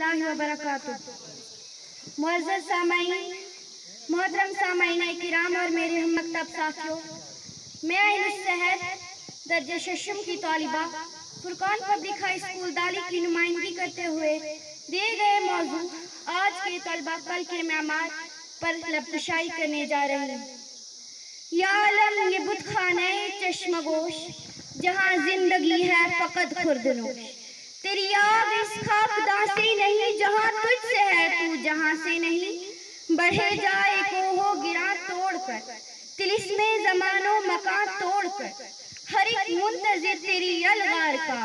रहमतुल्लाहि व बरकातुहू। मुअज़्ज़ज़ सामाईन, मोहतरम सामाईन किराम और मेरे हम मकतब साथियों, मैं अहलुस सहर दर्जे शशम की तालिबा फुरकान पब्लिक हाई स्कूल दाली की नुमाइंदगी करते हुए दिए गए मौजू आज के तलबा कल के मेमार पर लबकुशाई करने जा रही हूँ। या आलम ये बुतखाने चश्मगोश जहाँ जिंदगी है फकत खुर्दनोश, तेरी आग इस खाकदां से नहीं जहाँ तुझसे है, तू जहाँ से नहीं बढ़े जाए कोहो गिरा तोड़कर, तिलिस्मे ज़मानो मकान तोड़कर, हर एक मुंतज़िर तेरी यलगार का,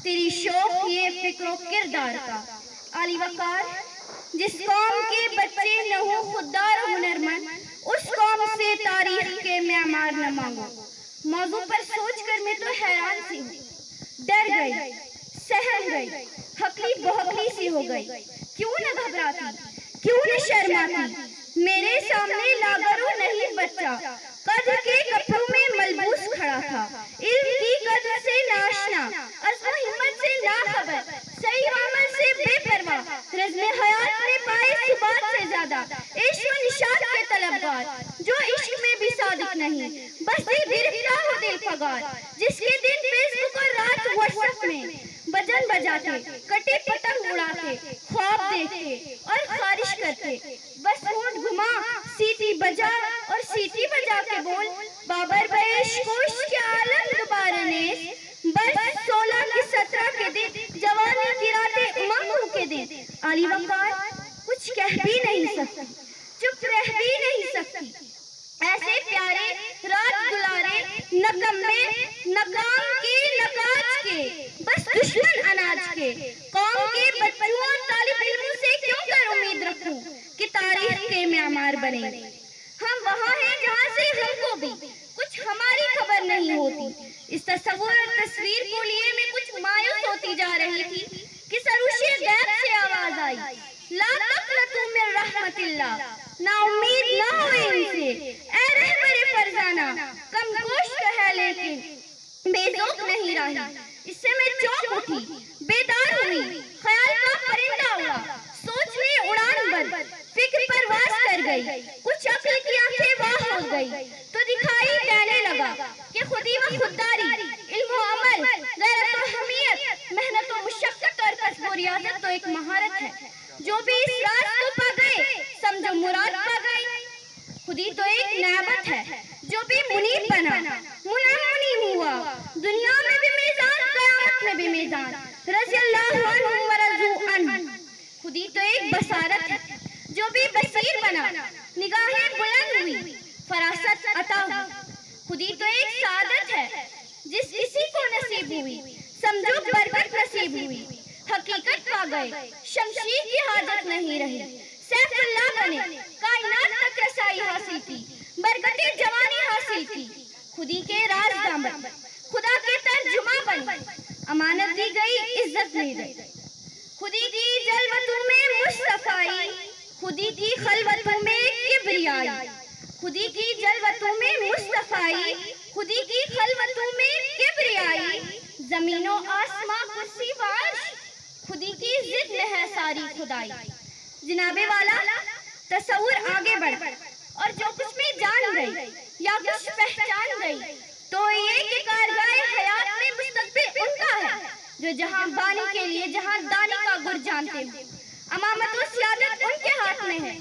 तेरी शौक ये फिक्रो किरदार का। आली वकार, जिस कौम के बच्चे न हो खुददार हुनरमंद, उस कौम से तारीख के म्यामार न मांगो। मौजू पर सोचकर मैं तो हैरान सी हूँ, डर गई, सहम गई, हकली बहकली सी हो गई। क्यों न घबराती, क्यों न शर्माती, मेरे सामने लागरू नहीं बच्चा कद्र के कपड़ों में मलबूस खड़ा था, इल्म की कद्र से नाशना, अज़्म हिम्मत से नाखबर, सही अमल से बेपरवाह, रज़्म हयात में पाए सुबात से ज्यादा, इश्क व निशात के तलबगार, जो इश्क में भी सादिक नहीं, बस दिल गिरफ्तार हो दिल फगार, जिसके दिन फेसबुक और रात व्हाट्सएप में बजन बजाते, कटे पतंग उड़ाते, ख्वाब देखते और खारिश करते, बस होंठ घुमा, सीटी बजा और सीटी बजा के बोल, बाबर बेश कोश के आलम दोबारा नेस, बस 16 की 17 के दिन जवानी गिराते उमंगों के दिन। आली वकार कुछ कह भी नहीं सकती, चुप रह भी नहीं सकती, ऐसे प्यारे रात दुलारे नकम्मे नकाम के नकाज के, बस दुश्मन अनाज के, कौम के बच्चों और तालिब इल्मों से क्यों कर उम्मीद रखूं कि तारीख के म्यामार बने। हम वहाँ हैं जहाँ से हमको भी कुछ हमारी खबर नहीं होती। इस तस्वीर और तस्वीर को लिए मैं कुछ मायूस होती जा रही थी कि सरूशे गैब से आवाज आई, ला तक़नतू मिन रहमतिल्लाह, ना उम्मीद ना हो इनसे, ऐ रहबरे फरजाना, कम कोश्त है लेकिन बेज़ौक़ नहीं रही। इससे मैं चौंक उठी, बेदार हुई, ख्याल का परिंदा उड़ा, सोच में उड़ान बन, फिक्र परवास कर गई, कुछ अक्ल की आंखें वाह हो गई, तो दिखाई देने लगा कि खुदी व खुददारी, इल्म व अमल, गैरत व हमीयत, मेहनत व मुशक्कत और कसब व रियाजत तो एक महारत है। जो भी इस राज को पा गए समझो मुराद पा गए। खुदी तो एक नेमत है, जो भी मुनीब बना मुनीब हुआ, दुनिया में भी मीज़ान क़यामत में भी मीज़ान, रज़ियल्लाहु अन्हुम व रज़ू अन्हु। खुदी तो एक बसारत है, जो भी बसीर बना निगाहें बुलंद हुई, फरासत अता हुई। खुदी तो एक सादत है, जिस किसी को नसीब हुई समझो बरकत नसीब हुई, हकीकत पा गए, शमशीर की हाजत नहीं रही, सैफुल्लाह बने, कायनात तक रसाई हासिल की, बरकते जवानी हासिल की। खुदी के राज दामन, खुदा के तर्जुमा बनी, अमानत दी गई, इज्जत दी गई। खुदी की जलवतों में मुस्तफाई, खुदी की खलवतों में किबरियाई, खुदी की जलवतों में मुस्तफाई, खुदी की खलवतों में किबरियाई, जमीनों आसमां कुर्सी वार्श, खुदी की जिद में है सारी खुदाई। जनाबे वाला तसव्वुर आगे बढ़ और जो कुछ मैं जान गई या कुछ पहचान गई, तो ये कि कारगाए हयात में मुस्तकबिल उनका है जो जहां बानी के लिए जहां दानी का गुर जानते हो। अमामत व सियादत उनके हाथ में है,